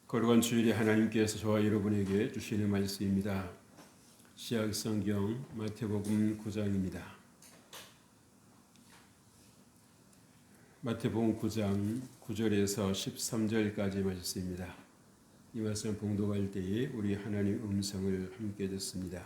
거룩한 주일에 하나님께서 저와 여러분에게 주시는 말씀입니다. 시약성경 마태복음 9장입니다. 마태복음 9장 9절에서 13절까지 말씀입니다. 이 말씀 봉독할 때에 우리 하나님 음성을 함께 듣습니다.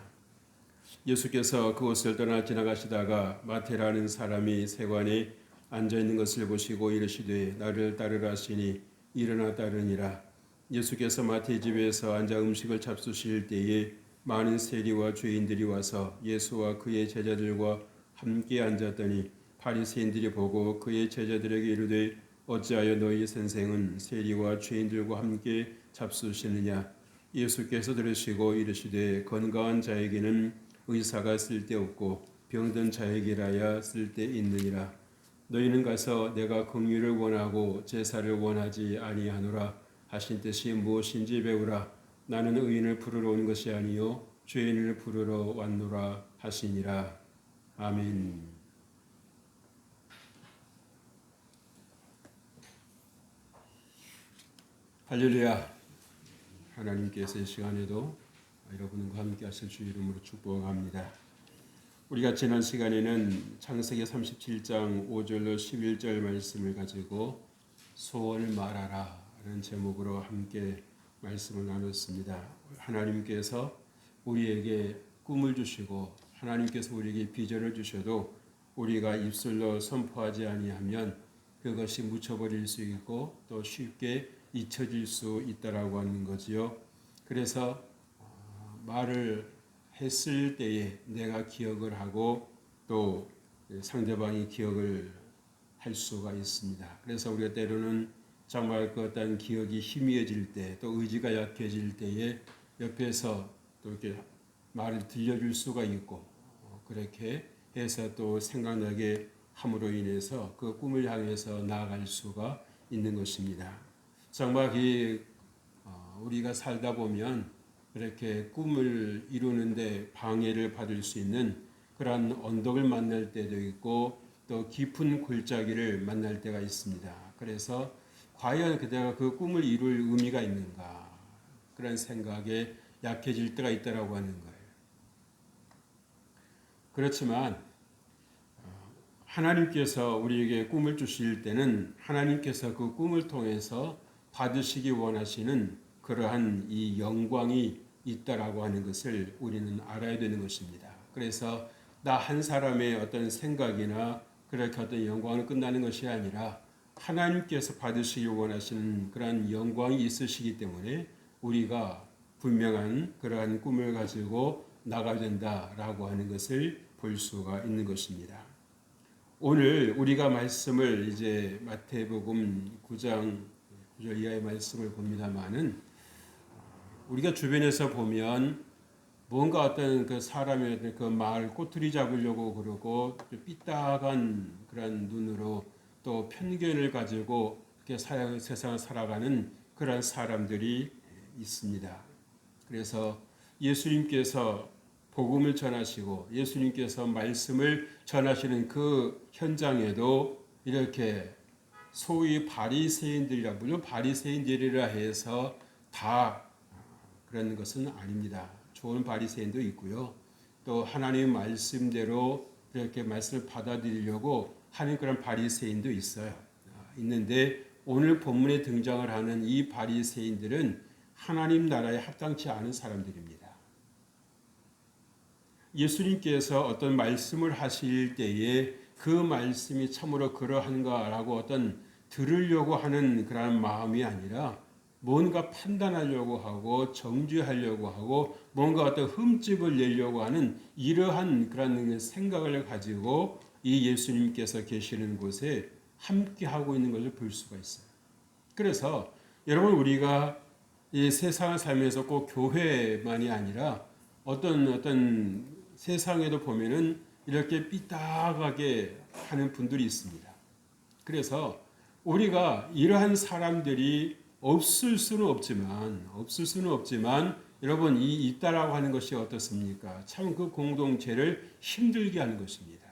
예수께서 그곳을 떠나 지나가시다가 마태라는 사람이 세관에 앉아있는 것을 보시고 이르시되 나를 따르라 하시니 일어나 따르니라. 예수께서 마태 집에서 앉아 음식을 잡수실 때에 많은 세리와 죄인들이 와서 예수와 그의 제자들과 함께 앉았더니 바리새인들이 보고 그의 제자들에게 이르되 어찌하여 너희 선생은 세리와 죄인들과 함께 잡수시느냐. 예수께서 들으시고 이르시되 건강한 자에게는 의사가 쓸데없고 병든 자에게라야 쓸데있느니라. 너희는 가서 내가 긍휼을 원하고 제사를 원하지 아니하노라 하신 뜻이 무엇인지 배우라. 나는 의인을 부르러 온 것이 아니요 죄인을 부르러 왔노라 하시니라. 아멘. 할렐루야. 하나님께서 이 시간에도 여러분과 함께 하실 주 이름으로 축복합니다. 우리가 지난 시간에는 창세기 37장 5절로 11절 말씀을 가지고 소원을 말하라 라는 제목으로 함께 말씀을 나눴습니다. 하나님께서 우리에게 꿈을 주시고 하나님께서 우리에게 비전을 주셔도 우리가 입술로 선포하지 아니하면 그것이 묻혀버릴 수 있고 또 쉽게 잊혀질 수 있다라고 하는 거지요. 그래서 말을 했을 때에 내가 기억을 하고 또 상대방이 기억을 할 수가 있습니다. 그래서 우리가 때로는 정말 그 어떤 기억이 희미해질 때 또 의지가 약해질 때에 옆에서 또 이렇게 말을 들려줄 수가 있고 그렇게 해서 또 생각나게 함으로 인해서 그 꿈을 향해서 나아갈 수가 있는 것입니다. 정말 우리가 살다 보면 그렇게 꿈을 이루는데 방해를 받을 수 있는 그러한 언덕을 만날 때도 있고 또 깊은 골짜기를 만날 때가 있습니다. 그래서 과연 그대가 그 꿈을 이룰 의미가 있는가 그런 생각에 약해질 때가 있다라고 하는 거예요. 그렇지만 하나님께서 우리에게 꿈을 주실 때는 하나님께서 그 꿈을 통해서 받으시기 원하시는 그러한 이 영광이 있다라고 하는 것을 우리는 알아야 되는 것입니다. 그래서 나 한 사람의 어떤 생각이나 그렇게 어떤 영광은 끝나는 것이 아니라 하나님께서 받으시기 원하시는 그러한 영광이 있으시기 때문에 우리가 분명한 그러한 꿈을 가지고 나가야 된다라고 하는 것을 볼 수가 있는 것입니다. 오늘 우리가 말씀을 이제 마태복음 9장 9절 이하의 말씀을 봅니다만은 우리가 주변에서 보면 뭔가 어떤 그 사람의 그 말 꼬투리 잡으려고 그러고 삐딱한 그런 눈으로 또 편견을 가지고 이렇게 세상을 살아가는 그런 사람들이 있습니다. 그래서 예수님께서 복음을 전하시고 예수님께서 말씀을 전하시는 그 현장에도 이렇게 소위 바리새인들이라, 물론 바리새인들이라 해서 다 그런 것은 아닙니다. 좋은 바리새인도 있고요. 또 하나님 말씀대로 이렇게 말씀을 받아들이려고 하는 그런 바리새인도 있어요. 있는데 오늘 본문에 등장을 하는 이 바리새인들은 하나님 나라에 합당치 않은 사람들입니다. 예수님께서 어떤 말씀을 하실 때에 그 말씀이 참으로 그러한가라고 어떤 들으려고 하는 그런 마음이 아니라 뭔가 판단하려고 하고 정죄하려고 하고 뭔가 어떤 흠집을 내려고 하는 이러한 그런 생각을 가지고 이 예수님께서 계시는 곳에 함께 하고 있는 것을 볼 수가 있어요. 그래서 여러분 우리가 이 세상을 살면서 꼭 교회만이 아니라 어떤 세상에도 보면은 이렇게 삐딱하게 하는 분들이 있습니다. 그래서 우리가 이러한 사람들이 없을 수는 없지만 여러분 이 있다라고 하는 것이 어떻습니까? 참 그 공동체를 힘들게 하는 것입니다.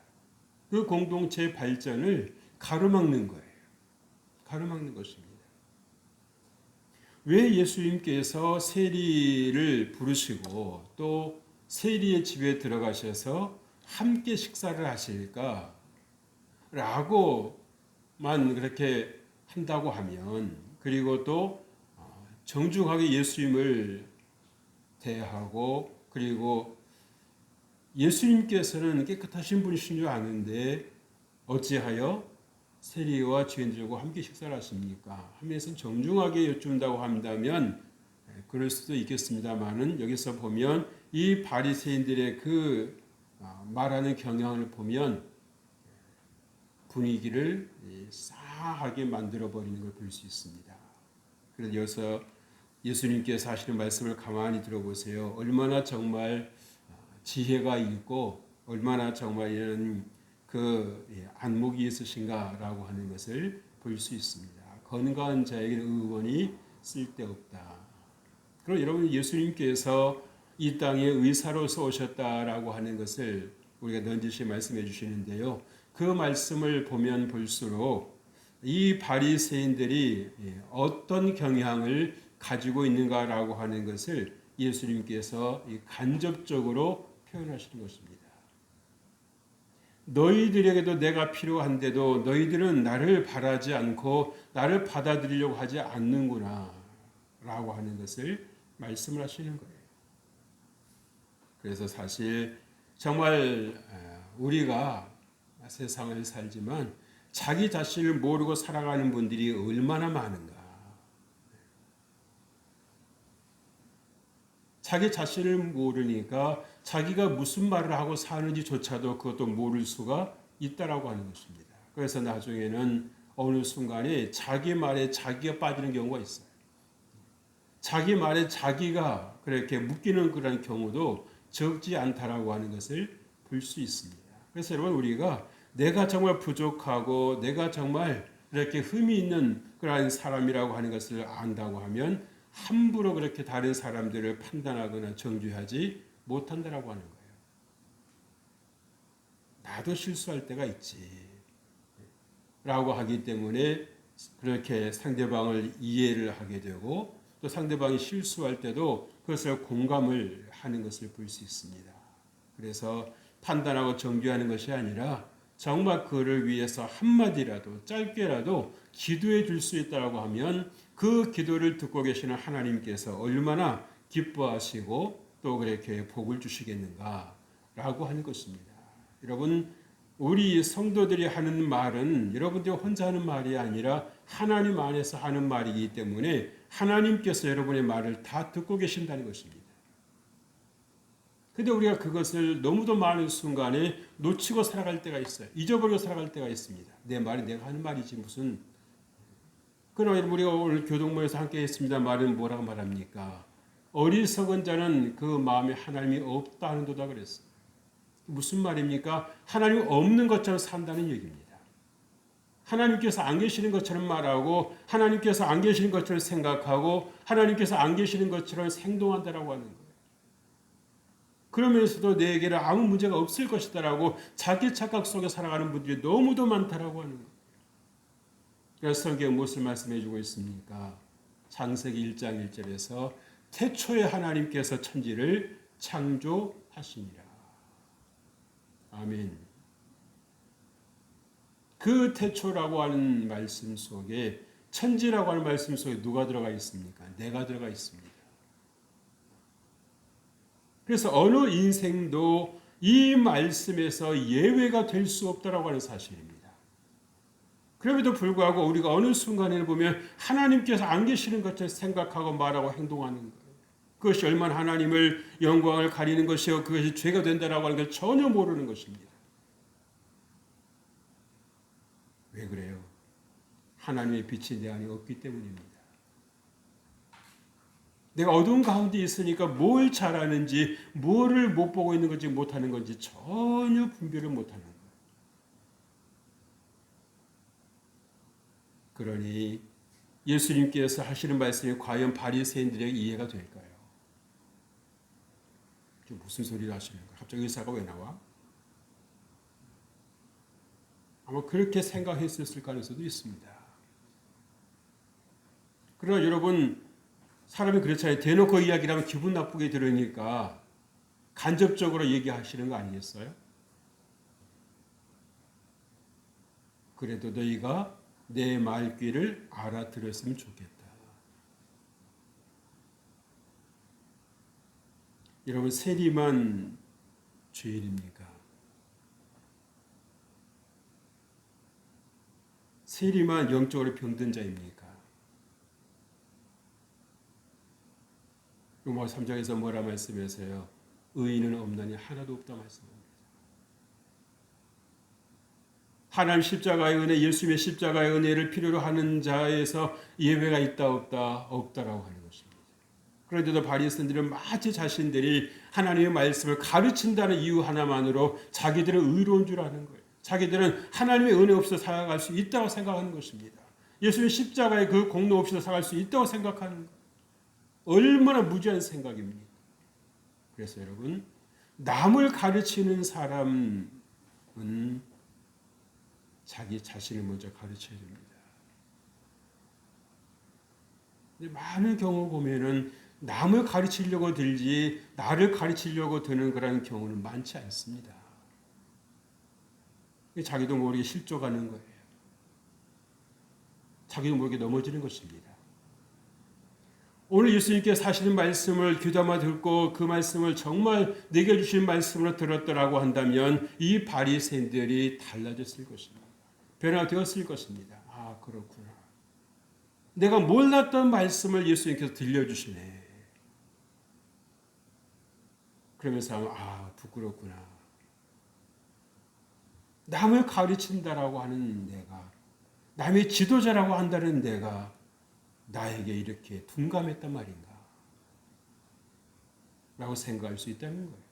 그 공동체 발전을 가로막는 거예요. 가로막는 것입니다. 왜 예수님께서 세리를 부르시고 또 세리의 집에 들어가셔서 함께 식사를 하실까? 라고만 그렇게 한다고 하면, 그리고 또 정중하게 예수님을 대하고, 그리고 예수님께서는 깨끗하신 분이신 줄 아는데 어찌하여 세리와 죄인들과 함께 식사를 하십니까? 하면서 정중하게 여쭙는다고 한다면 그럴 수도 있겠습니다만은, 여기서 보면 이 바리새인들의 그 말하는 경향을 보면 분위기를 싸하게 만들어 버리는 걸 볼 수 있습니다. 그래서 여기서 예수님께서 하시는 말씀을 가만히 들어보세요. 얼마나 정말 지혜가 있고 얼마나 정말 이런 그 안목이 있으신가라고 하는 것을 볼 수 있습니다. 건강한 자에게는 의원이 쓸데없다. 그럼 여러분, 예수님께서 이 땅에 의사로서 오셨다라고 하는 것을 우리가 넌지시 말씀해 주시는데요. 그 말씀을 보면 볼수록 이 바리새인들이 어떤 경향을 가지고 있는가라고 하는 것을 예수님께서 간접적으로 표현하시는 것입니다. 너희들에게도 내가 필요한데도 너희들은 나를 바라지 않고 나를 받아들이려고 하지 않는구나 라고 하는 것을 말씀을 하시는 거예요. 그래서 사실 정말 우리가 세상을 살지만 자기 자신을 모르고 살아가는 분들이 얼마나 많은가. 자기 자신을 모르니까 자기가 무슨 말을 하고 사는지조차도 그것도 모를 수가 있다라고 하는 것입니다. 그래서 나중에는 어느 순간에 자기 말에 자기가 빠지는 경우가 있어요. 자기 말에 자기가 그렇게 묶이는 그런 경우도 적지 않다라고 하는 것을 볼 수 있습니다. 그래서 여러분, 우리가 내가 정말 부족하고 내가 정말 이렇게 흠이 있는 그런 사람이라고 하는 것을 안다고 하면 함부로 그렇게 다른 사람들을 판단하거나 정죄하지 못한다라고 하는 거예요. 나도 실수할 때가 있지 라고 하기 때문에 그렇게 상대방을 이해를 하게 되고, 또 상대방이 실수할 때도 그것을 공감을 하는 것을 볼 수 있습니다. 그래서 판단하고 정죄하는 것이 아니라 정말 그를 위해서 한마디라도 짧게라도 기도해 줄 수 있다고 하면 그 기도를 듣고 계시는 하나님께서 얼마나 기뻐하시고 또 그렇게 복을 주시겠는가라고 하는 것입니다. 여러분, 우리 성도들이 하는 말은 여러분들이 혼자 하는 말이 아니라 하나님 안에서 하는 말이기 때문에 하나님께서 여러분의 말을 다 듣고 계신다는 것입니다. 근데 우리가 그것을 너무도 많은 순간에 놓치고 살아갈 때가 있어요. 잊어버리고 살아갈 때가 있습니다. 내 말이 내가 하는 말이지 무슨. 그러나 우리가 오늘 교동모에서 함께 했습니다. 말은 뭐라고 말합니까? 어리석은 자는 그 마음에 하나님이 없다 하는도다 그랬어요. 무슨 말입니까? 하나님 없는 것처럼 산다는 얘기입니다. 하나님께서 안 계시는 것처럼 말하고 하나님께서 안 계시는 것처럼 생각하고 하나님께서 안 계시는 것처럼 행동한다라고 하는 거예요. 그러면서도 내게는 아무 문제가 없을 것이다라고 자기 착각 속에 살아가는 분들이 너무도 많다라고 하는 거예요. 그래서 성경은 무엇을 말씀해 주고 있습니까? 창세기 1장 1절에서 태초에 하나님께서 천지를 창조하시니라. 아멘. 그 태초라고 하는 말씀 속에, 천지라고 하는 말씀 속에 누가 들어가 있습니까? 내가 들어가 있습니다. 그래서 어느 인생도 이 말씀에서 예외가 될 수 없다라고 하는 사실입니다. 그럼에도 불구하고 우리가 어느 순간에 보면 하나님께서 안 계시는 것처럼 생각하고 말하고 행동하는 거예요. 그것이 얼마나 하나님을 영광을 가리는 것이요 그것이 죄가 된다라고 하는 걸 전혀 모르는 것입니다. 왜 그래요? 하나님의 빛이 내 안에 없기 때문입니다. 내가 어두운 가운데 있으니까 뭘 잘하는지, 뭐를 못 보고 있는 건지 못하는 건지 전혀 분별을 못하는 거예요. 그러니 예수님께서 하시는 말씀이 과연 바리새인들에게 이해가 될까요? 무슨 소리를 하시는 거예요? 갑자기 의사가 왜 나와? 아마 그렇게 생각했을 가능성도 있습니다. 그러나 여러분, 사람이 그렇잖아요. 대놓고 이야기를 하면 기분 나쁘게 들으니까 간접적으로 얘기하시는 거 아니겠어요? 그래도 너희가 내 말귀를 알아들었으면 좋겠다. 여러분, 세리만 죄인입니까? 세리만 영적으로 병든 자입니까? 로마 3장에서 뭐라 말씀하세요? 의인은 없나니 하나도 없다 말씀합니다. 하나님 십자가의 은혜, 예수님의 십자가의 은혜를 필요로 하는 자에서 예외가 있다 없다? 없다라고 하는 것입니다. 그런데도 바리새인들은 마치 자신들이 하나님의 말씀을 가르친다는 이유 하나만으로 자기들은 의로운 줄 아는 거예요. 자기들은 하나님의 은혜 없어 살아갈 수 있다고 생각하는 것입니다. 예수님의 십자가의 그 공로 없이도 살아갈 수 있다고 생각하는 거예요. 얼마나 무지한 생각입니까? 그래서 여러분, 남을 가르치는 사람은 자기 자신을 먼저 가르쳐야 됩니다. 근데 많은 경우 보면은 남을 가르치려고 들지 나를 가르치려고 드는 그런 경우는 많지 않습니다. 자기도 모르게 실족하는 거예요. 자기도 모르게 넘어지는 것입니다. 오늘 예수님께서 하시는 말씀을 귀담아 듣고 그 말씀을 정말 내게 주신 말씀으로 들었더라고 한다면 이 바리새인들이 달라졌을 것입니다. 변화되었을 것입니다. 아, 그렇구나. 내가 몰랐던 말씀을 예수님께서 들려주시네. 그러면서 아, 부끄럽구나. 남을 가르친다라고 하는 내가, 남의 지도자라고 한다는 내가 나에게 이렇게 둔감했단 말인가? 라고 생각할 수 있다는 거예요.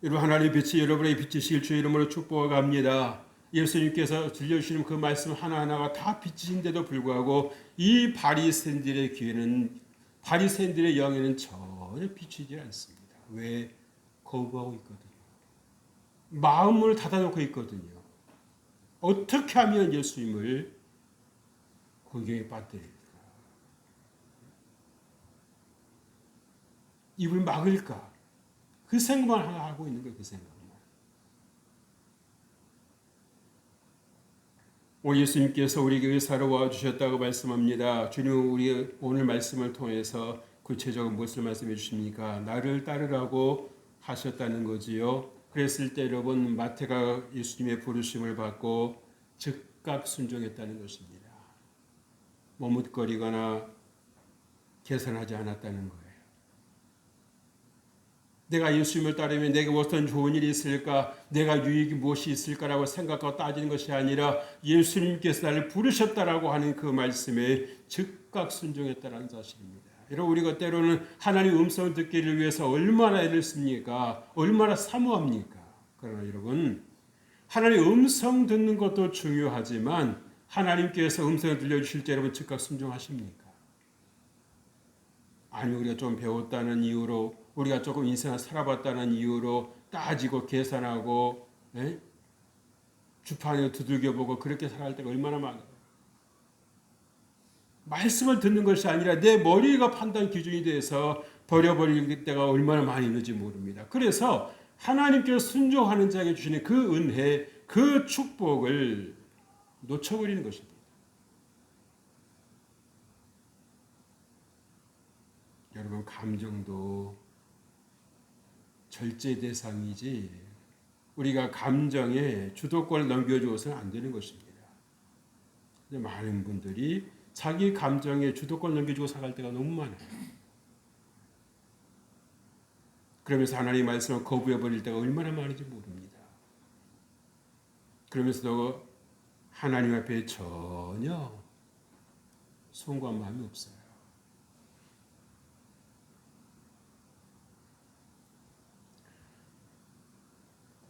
여러분, 하나님의 빛이 여러분의 빛이실 주의 이름으로 축복합니다. 예수님께서 들려주시는 그 말씀 하나하나가 다 빛이신데도 불구하고 이 바리새인들의 귀에는, 바리새인들의 영에는 전혀 비치지 않습니다. 왜? 거부하고 있거든요. 마음을 닫아놓고 있거든요. 어떻게 하면 예수님을 공경에 빠뜨릴까? 입을 막을까? 그 생각만 하고 있는 거예요. 그 생각만. 오늘 예수님께서 우리에게 의사로 와주셨다고 말씀합니다. 주님, 우리 오늘 말씀을 통해서 구체적으로 무엇을 말씀해 주십니까? 나를 따르라고 하셨다는 거지요. 그랬을 때 여러분, 마태가 예수님의 부르심을 받고 즉각 순종했다는 것입니다. 머뭇거리거나 계산하지 않았다는 거예요. 내가 예수님을 따르면 내게 어떤 좋은 일이 있을까, 내가 유익이 무엇이 있을까라고 생각하고 따지는 것이 아니라 예수님께서 나를 부르셨다라고 하는 그 말씀에 즉각 순종했다는 사실입니다. 여러분, 우리가 때로는 하나님의 음성을 듣기를 위해서 얼마나 애를 씁니까? 얼마나 사모합니까? 그러나 여러분, 하나님의 음성 듣는 것도 중요하지만 하나님께서 음성을 들려주실 때 여러분 즉각 순종하십니까? 아니, 우리가 좀 배웠다는 이유로, 우리가 조금 인생을 살아봤다는 이유로 따지고 계산하고 주판에 두들겨보고 그렇게 살아갈 때가 얼마나 많아요. 말씀을 듣는 것이 아니라 내 머리가 판단 기준이 돼서 버려버릴 때가 얼마나 많이 있는지 모릅니다. 그래서 하나님께서 순종하는 자에게 주시는 그 은혜, 그 축복을 놓쳐버리는 것입니다. 여러분, 감정도 절제 대상이지 우리가 감정에 주도권을 넘겨주어서는 안 되는 것입니다. 많은 분들이 자기 감정에 주도권을 넘겨주고 살아갈 때가 너무 많아요. 그러면서 하나님의 말씀을 거부해버릴 때가 얼마나 많은지 모릅니다. 그러면서도 하나님 앞에 전혀 송구한 마음이 없어요.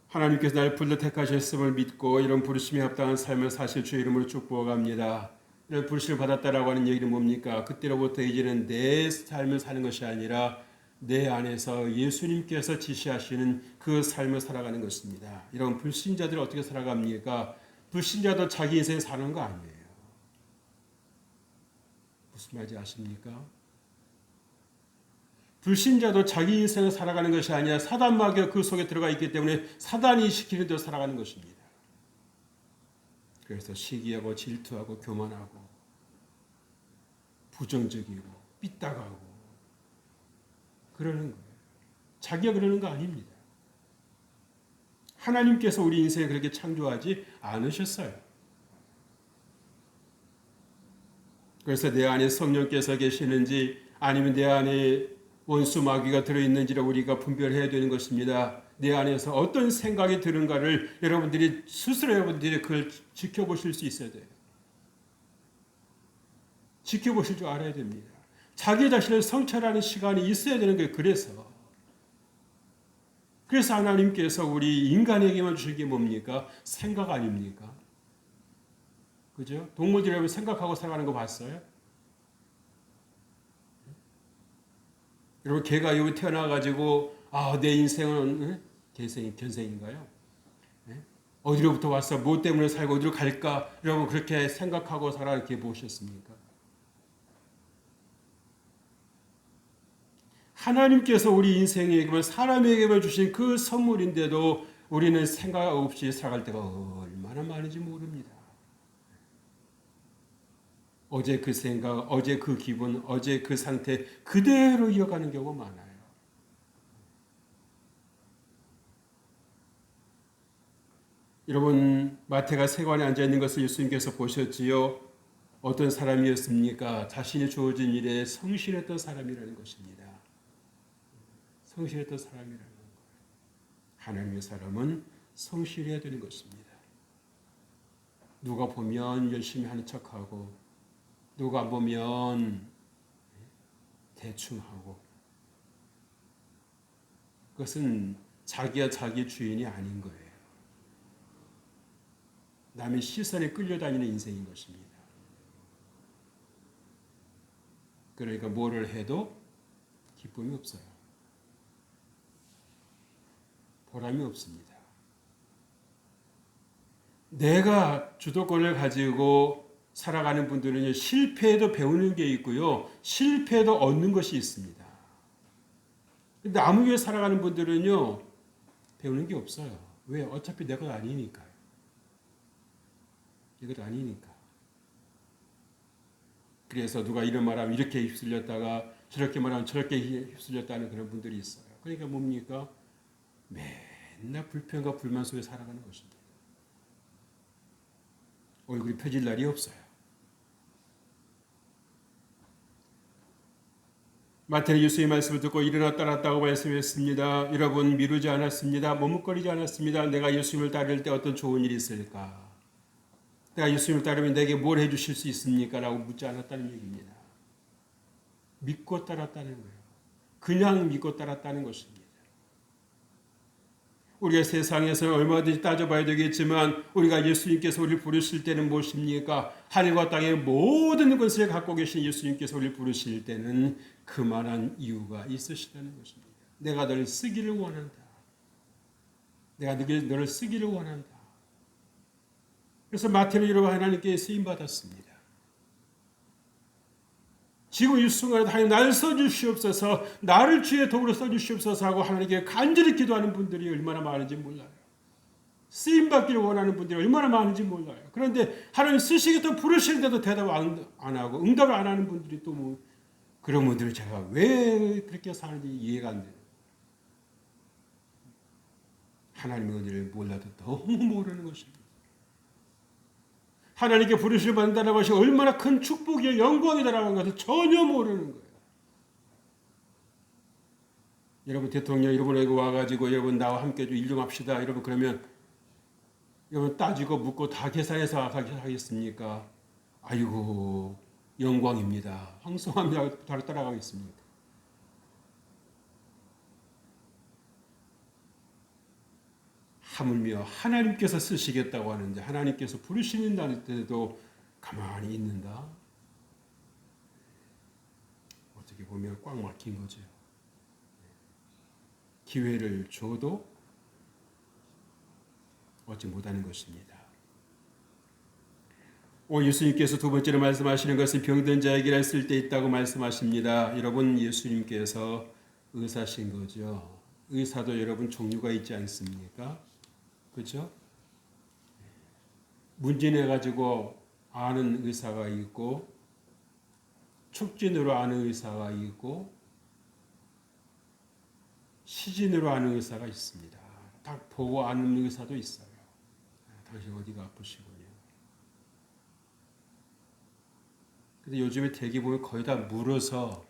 하나님께서 나를 불러 택하셨음을 믿고 이런 부르심에 합당한 삶을 사실 주의 이름으로 축복합니다. 이런 부르심을 받았다라고 하는 얘기는 뭡니까? 그때로부터 이제는 내 삶을 사는 것이 아니라 내 안에서 예수님께서 지시하시는 그 삶을 살아가는 것입니다. 이런 불신자들은 어떻게 살아갑니까? 불신자도 자기 인생 사는 거 아니에요. 무슨 말인지 아십니까? 불신자도 자기 인생을 살아가는 것이 아니라 사단 마귀가 그 속에 들어가 있기 때문에 사단이 시키는 대로 살아가는 것입니다. 그래서 시기하고 질투하고 교만하고 부정적이고 삐딱하고 그러는 거예요. 자기가 그러는 거 아닙니다. 하나님께서 우리 인생에 그렇게 창조하지 않으셨어요. 그래서 내 안에 성령께서 계시는지 아니면 내 안에 원수 마귀가 들어있는지를 우리가 분별해야 되는 것입니다. 내 안에서 어떤 생각이 드는가를 여러분들이 스스로 여러분들이 그걸 지켜보실 수 있어야 돼요. 지켜보실 줄 알아야 됩니다. 자기 자신을 성찰하는 시간이 있어야 되는 거예요. 그래서 하나님께서 우리 인간에게만 주신 게 뭡니까? 생각 아닙니까? 그죠? 동물들이 생각하고 살아가는 거 봤어요? 여러분 개가 여기 태어나가지고 내 인생은 견생인가요? 어디로부터 왔어? 뭐 때문에 살고 어디로 갈까? 여러분 그렇게 생각하고 살아 이렇게 보셨습니까? 하나님께서 우리 인생에게만 사람에게만 주신 그 선물인데도 우리는 생각 없이 살아갈 때가 얼마나 많은지 모릅니다. 어제 그 생각, 어제 그 기분, 어제 그 상태 그대로 이어가는 경우가 많아요. 여러분 마태가 세관에 앉아있는 것을 예수님께서 보셨지요. 어떤 사람이었습니까? 자신이 주어진 일에 성실했던 사람이라는 것입니다. 성실했던 사람이라는 거예요. 하나님의 사람은 성실해야 되는 것입니다. 누가 보면 열심히 하는 척하고 누가 보면 대충하고 그것은 자기가 자기 주인이 아닌 거예요. 남의 시선에 끌려다니는 인생인 것입니다. 그러니까 뭐를 해도 기쁨이 없어요. 보람이 없습니다. 내가 주도권을 가지고 살아가는 분들은 실패에도 배우는 게 있고요. 실패에도 얻는 것이 있습니다. 근데 아무 위에 살아가는 분들은요. 배우는 게 없어요. 왜? 어차피 내 것 아니니까요. 내 것 아니니까. 그래서 누가 이런 말하면 이렇게 휩쓸렸다가 저렇게 말하면 저렇게 휩쓸렸다는 그런 분들이 있어요. 그러니까 뭡니까? 맨날 불평과 불만 속에 살아가는 것입니다. 얼굴이 펴질 날이 없어요. 마태는 예수의 말씀을 듣고 일어나 따랐다고 말씀했습니다. 여러분 미루지 않았습니다. 머뭇거리지 않았습니다. 내가 예수님을 따를 때 어떤 좋은 일이 있을까? 내가 예수님을 따르면 내게 뭘 해주실 수 있습니까? 라고 묻지 않았다는 얘기입니다. 믿고 따랐다는 거예요. 그냥 믿고 따랐다는 것입니다. 우리가 세상에서 얼마든지 따져봐야 되겠지만 우리가 예수님께서 우리를 부르실 때는 무엇입니까? 하늘과 땅의 모든 것을 갖고 계신 예수님께서 우리를 부르실 때는 그만한 이유가 있으시다는 것입니다. 내가 너를 쓰기를 원한다. 내가 너를 쓰기를 원한다. 그래서 마태는 이러고 하나님께 쓰임받았습니다. 지금 이 순간에 하나님 나를 써주시옵소서, 나를 주의 도구로 써주시옵소서 하고 하나님께 간절히 기도하는 분들이 얼마나 많은지 몰라요. 쓰임받기를 원하는 분들이 얼마나 많은지 몰라요. 그런데 하나님 쓰시겠다고 부르시는데도 대답 안 하고 응답을 안 하는 분들이 또 뭐 그런 분들을 제가 왜 그렇게 사는지 이해가 안 돼요. 하나님의 은혜를 몰라도 너무 모르는 것입니다. 하나님께 부르심을 받는다는 것이 얼마나 큰 축복이요 영광이다라는 것을 전혀 모르는 거예요. 여러분 대통령 여러분에게 와가지고 여러분 나와 함께 일 좀 합시다. 여러분 그러면 여러분 따지고 묻고 다 계산해서 하겠습니까? 아이고 영광입니다. 황송합니다. 바로 따라가겠습니다. 하물며 하나님께서 쓰시겠다고 하는데 하나님께서 부르시는 때도 가만히 있는다. 어떻게 보면 꽉 막힌 거죠. 기회를 줘도 얻지 못하는 것입니다. 오늘 예수님께서 두 번째로 말씀하시는 것은 병든 자에게 있을 때 있다고 말씀하십니다. 여러분, 예수님께서 의사신 거죠. 의사도 여러분 종류가 있지 않습니까? 그렇죠? 문진해 가지고 아는 의사가 있고 촉진으로 아는 의사가 있고 시진으로 아는 의사가 있습니다. 딱 보고 아는 의사도 있어요. 당신 어디가 아프시군요. 근데 요즘에 대기 보면 거의 다 물어서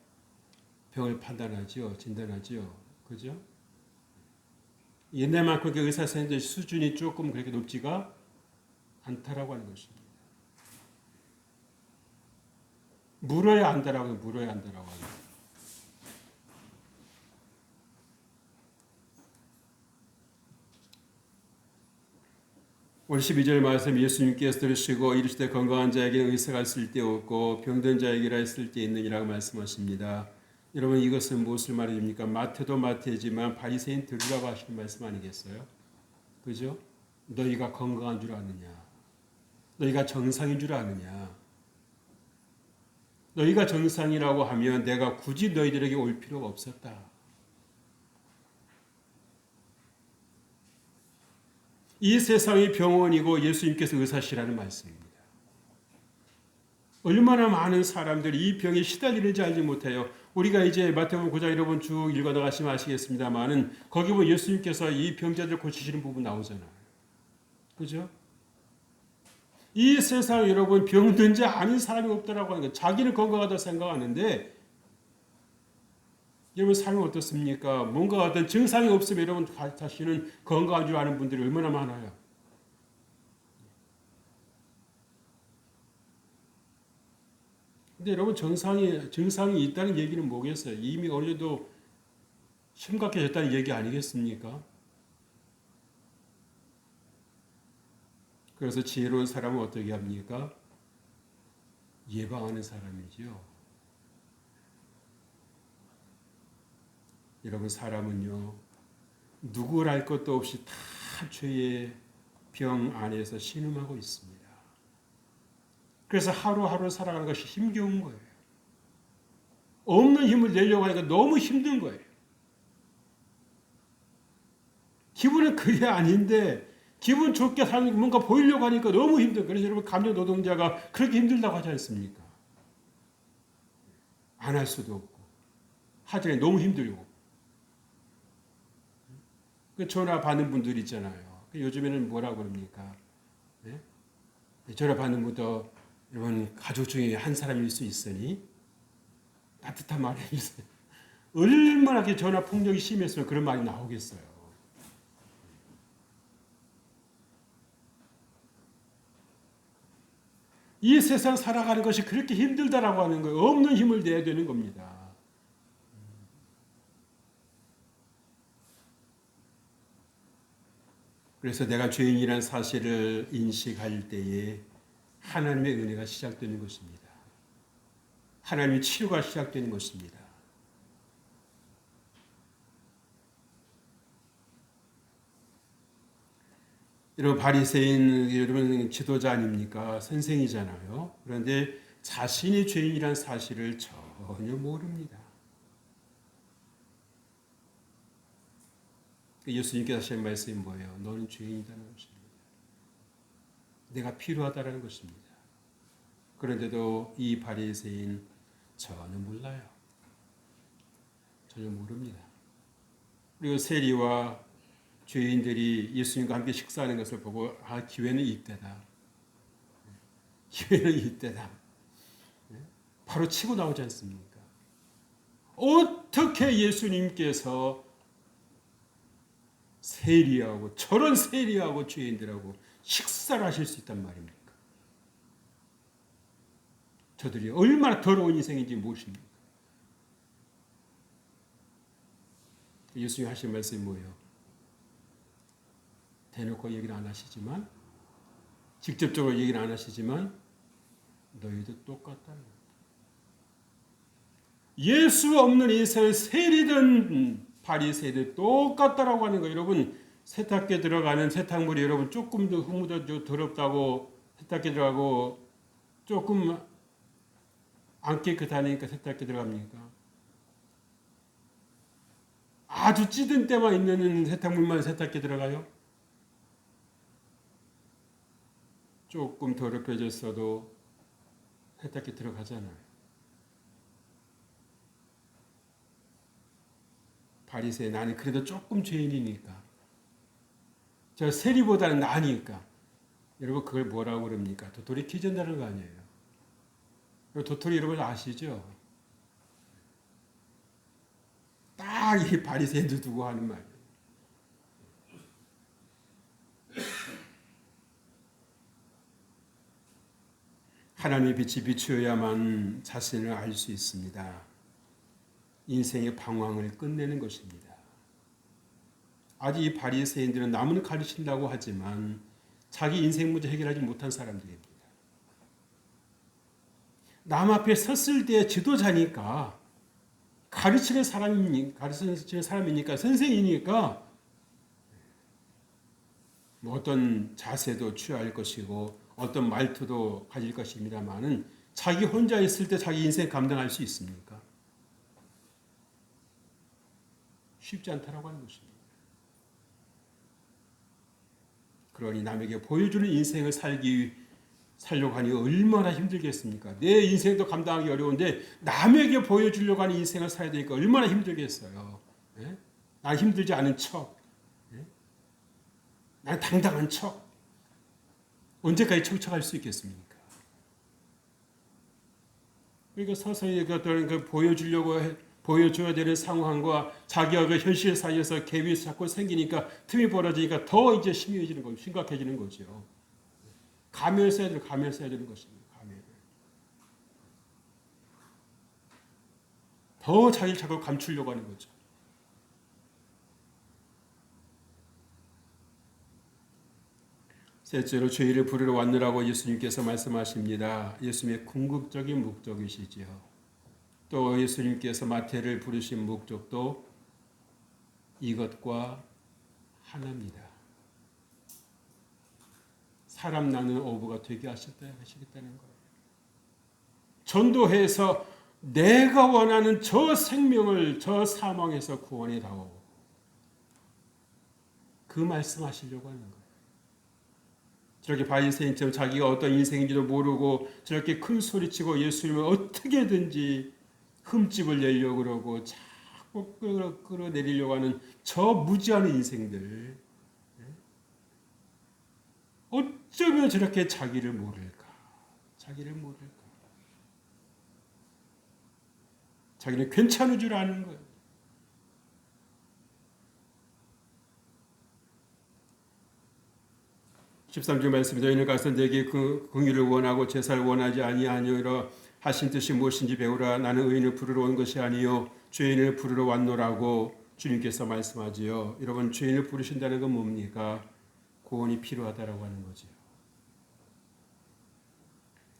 병을 판단하죠. 진단하죠. 그죠? 옛날만큼 의사 선생님들 수준이 조금 그렇게 높지가 않다라고 하는 것입니다. 물어야 안다라고 물어야 한다라고 하는 거예요. 오늘 12절 말씀 예수님께서 들으시고 이르시되 건강한 자에게는 의사가 있을 때 없고 병든 자에게라 있을 때 있느니라고 말씀하십니다. 여러분 이것은 무엇을 말해줍니까? 마태도 마태지만 바리새인 들으라고 하시는 말씀 아니겠어요? 그죠? 너희가 건강한 줄 아느냐? 너희가 정상인 줄 아느냐? 너희가 정상이라고 하면 내가 굳이 너희들에게 올 필요가 없었다. 이 세상이 병원이고 예수님께서 의사시라는 말씀입니다. 얼마나 많은 사람들이 이 병에 시달리는지 알지 못해요. 우리가 이제 마태복음 9장 여러분 쭉 읽어나가시면 아시겠습니다만은 거기 보면 예수님께서 이 병자들 고치시는 부분 나오잖아요. 그죠? 이 세상 여러분 병든 자 아닌 사람이 없다라고 하는 거예요. 자기는 건강하다 생각하는데 여러분 삶이 어떻습니까? 뭔가 어떤 증상이 없으면 여러분 자신은 건강한 줄 아는 분들이 얼마나 많아요. 근데 여러분 증상이 있다는 얘기는 뭐겠어요? 이미 어느 정도 심각해졌다는 얘기 아니겠습니까? 그래서 지혜로운 사람은 어떻게 합니까? 예방하는 사람이죠. 여러분 사람은요 누구를 알 것도 없이 다 죄의 병 안에서 신음하고 있습니다. 그래서 하루하루 살아가는 것이 힘겨운 거예요. 없는 힘을 내려고 하니까 너무 힘든 거예요. 기분은 그게 아닌데 기분 좋게 사는 뭔가 보이려고 하니까 너무 힘들어요. 그래서 여러분 감정 노동자가 그렇게 힘들다고 하지 않습니까? 안 할 수도 없고 하더니 너무 힘들고 전화 받는 분들 있잖아요. 요즘에는 뭐라고 그럽니까? 네? 전화 받는 분도 여러분 가족 중에 한 사람일 수 있으니 따뜻한 말을 해주세요. 얼마나 전화 폭력이 심했으면 그런 말이 나오겠어요. 이 세상 살아가는 것이 그렇게 힘들다라고 하는 거예요. 없는 힘을 내야 되는 겁니다. 그래서 내가 죄인이라는 사실을 인식할 때에 하나님의 은혜가 시작되는 것입니다. 하나님의 치료가 시작되는 것입니다. 여러분 바리새인 여러분 지도자 아닙니까? 선생이잖아요. 그런데 자신이 죄인이라는 사실을 전혀 모릅니다. 예수님께서 하시는 말씀이 뭐예요? 너는 죄인이라는 것입니다. 내가 필요하다는 것입니다. 그런데도 이 바리새인 전혀 몰라요. 전혀 모릅니다. 그리고 세리와 죄인들이 예수님과 함께 식사하는 것을 보고 기회는 이때다. 기회는 이때다. 바로 치고 나오지 않습니까? 어떻게 예수님께서 세리하고 저런 세리하고 죄인들하고 식사를 하실 수 있단 말입니까? 저들이 얼마나 더러운 인생인지 모십니까? 예수님이 하신 말씀이 뭐예요? 대놓고 얘기는 안 하시지만 직접적으로 얘기는 안 하시지만 너희도 똑같다는 거예요. 예수 없는 인생은 세리든 바리새이든 똑같다라고 하는 거예요. 여러분 세탁기에 들어가는 세탁물이 여러분 조금 더 흐묻어도 더럽다고 세탁기에 들어가고 조금 안 깨끗하니까 세탁기 들어갑니까? 아주 찌든 때만 있는 세탁물만 세탁기 들어가요? 조금 더럽혀졌어도 세탁기 들어가잖아요. 바리새인, 나는 그래도 조금 죄인이니까, 저 세리보다는 나으니까. 여러분 그걸 뭐라고 그럽니까? 도토리 키진다는 거 아니에요. 도토리 여러분 아시죠? 딱 이 바리새인도 두고 하는 말이에요. 하나님의 빛이 비추어야만 자신을 알 수 있습니다. 인생의 방황을 끝내는 것입니다. 아직 이 바리새인들은 남을 가르친다고 하지만 자기 인생 문제 해결하지 못한 사람들입니다. 남 앞에 섰을 때 지도자니까, 가르치는 사람이니까, 선생이니까 뭐 어떤 자세도 취할 것이고 어떤 말투도 가질 것입니다만은 자기 혼자 있을 때 자기 인생 감당할 수 있습니까? 쉽지 않다라고 하는 것입니다. 그러니 남에게 보여주는 인생을 살려고 하니 얼마나 힘들겠습니까? 내 인생도 감당하기 어려운데 남에게 보여주려고 하는 인생을 살아야 되니까 얼마나 힘들겠어요. 예? 난 힘들지 않은 척, 예? 난 당당한 척, 언제까지 척척할 수 있겠습니까? 그러니까 서서히 그 보여줘야 되는 상황과 자기와 그 현실 사이에서 갭이 자꾸 생기니까, 틈이 벌어지니까 더 이제 심각해지는 거죠. 가면을 써야 되는 것입니다. 가면을. 더 자기를 자꾸 감추려고 하는 거죠. 셋째로 죄인을 부르러 왔느라고 예수님께서 말씀하십니다. 예수님의 궁극적인 목적이시지요. 또 예수님께서 마태를 부르신 목적도 이것과 하나입니다. 사람 낳는 어부가 되게 하시겠다는 거예요. 전도해서 내가 원하는 저 생명을 저 사망에서 구원해 다오. 그 말씀하시려고 하는 거예요. 저렇게 바리새인처럼 자기가 어떤 인생인지도 모르고 저렇게 큰 소리치고 예수님을 어떻게든지 흠집을 내려고 그러고 자꾸 끌어내리려고 하는 저 무지한 인생들, 어쩌면 저렇게 자기를 모를까? 자기는 괜찮은 줄 아는 거예요. (13절) 말씀에 너희는 가서 내게 그 긍휼을 원하고 제사를 원하지 아니하니라 하신 뜻이 무엇인지 배우라. 나는 의인을 부르러 온 것이 아니요 죄인을 부르러 왔노라고 주님께서 말씀하지요. 여러분, 죄인을 부르신다는 건 뭡니까? 구원이 필요하다라고 하는 거죠.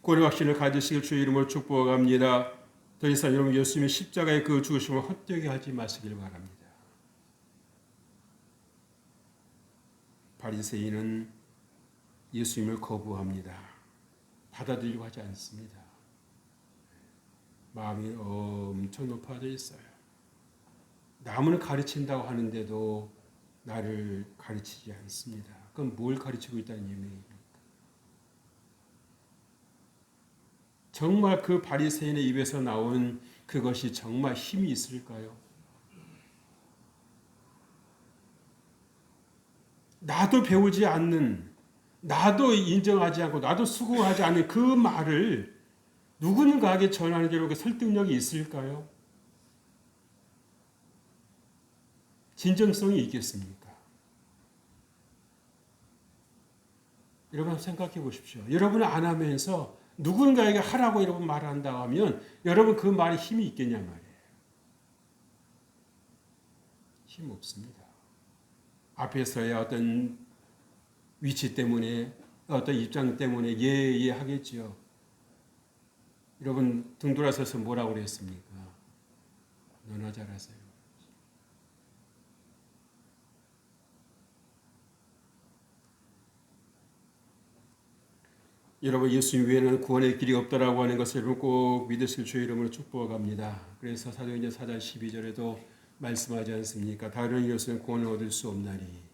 구원의 확신을 가지시길 주의 이름으로 축복합니다. 더 이상 여러분 예수님의 십자가의 그 죽으심을 헛되게 하지 마시길 바랍니다. 바리새인은 예수님을 거부합니다. 받아들이려고 하지 않습니다. 마음이 엄청 높아져 있어요. 남을 가르친다고 하는데도 나를 가르치지 않습니다. 그럼 뭘 가르치고 있다는 의미입니까? 정말 그 바리새인의 입에서 나온 그것이 정말 힘이 있을까요? 나도 배우지 않는, 나도 인정하지 않고 나도 수긍하지 않는 그 말을 누군가에게 전하는 게 설득력이 있을까요? 진정성이 있겠습니까? 여러분 생각해 보십시오. 여러분은 안 하면서 누군가에게 하라고 여러분 말한다 하면 여러분 그 말에 힘이 있겠냐 말이에요. 힘 없습니다. 앞에서의 어떤 위치 때문에, 어떤 입장 때문에 예 하겠지요. 여러분 등 돌아서서 뭐라고 그랬습니까? 너나 잘하세요. 여러분 예수님 외에는 구원의 길이 없다라고 하는 것을 여러분 꼭 믿으실 주의 이름으로 축복합니다. 그래서 사도행전 4장 12절에도 말씀하지 않습니까? 다른 이로서는 구원을 얻을 수 없나니.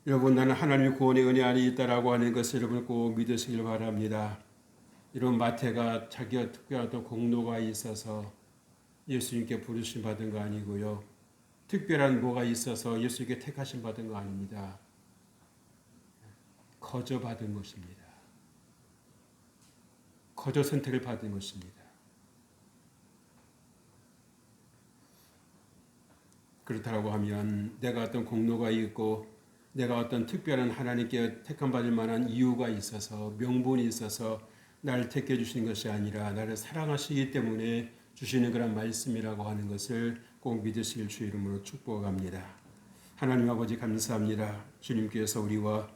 여러분 나는 하나님의 구원의 은혜 안에 있다라고 하는 것을 여러분 꼭 믿으시길 바랍니다. 이런 마태가 자기가 특별한 어떤 공로가 있어서 예수님께 부르심 받은 거 아니고요. 특별한 뭐가 있어서 예수님께 택하심 받은 거 아닙니다. 거저 받은 것입니다. 거저 선택을 받은 것입니다. 그렇다고 하면 내가 어떤 공로가 있고 내가 어떤 특별한 하나님께 택함 받을 만한 이유가 있어서 명분이 있어서 나를 택해 주시는 것이 아니라 나를 사랑하시기 때문에 주시는 그런 말씀이라고 하는 것을 꼭 믿으실 주 이름으로 축복합니다. 하나님 아버지 감사합니다. 주님께서 우리와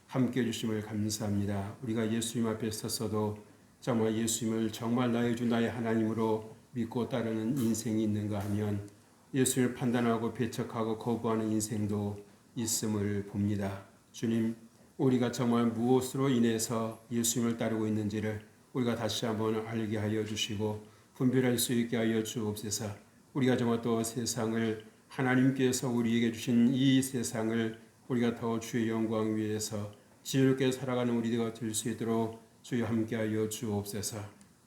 함께 해주심을 감사합니다. 우리가 예수님 앞에 섰어도 정말 예수님을 정말 나의 주 나의 하나님으로 믿고 따르는 인생이 있는가 하면 예수님을 판단하고 배척하고 거부하는 인생도 있음을 봅니다. 주님, 우리가 정말 무엇으로 인해서 예수님을 따르고 있는지를 우리가 다시 한번 알게 하여 주시고 분별할 수 있게 하여 주옵소서. 우리가 정말 또 세상을 하나님께서 우리에게 주신 이 세상을 우리가 더 주의 영광 위에서 지혜롭게 살아가는 우리가 될 수 있도록 주여 함께하여 주옵소서.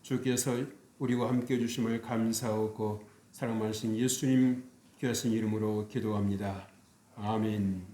주께서 우리와 함께 해주심을 감사하고 사랑 많으신 예수님 귀하신 이름으로 기도합니다. 아멘.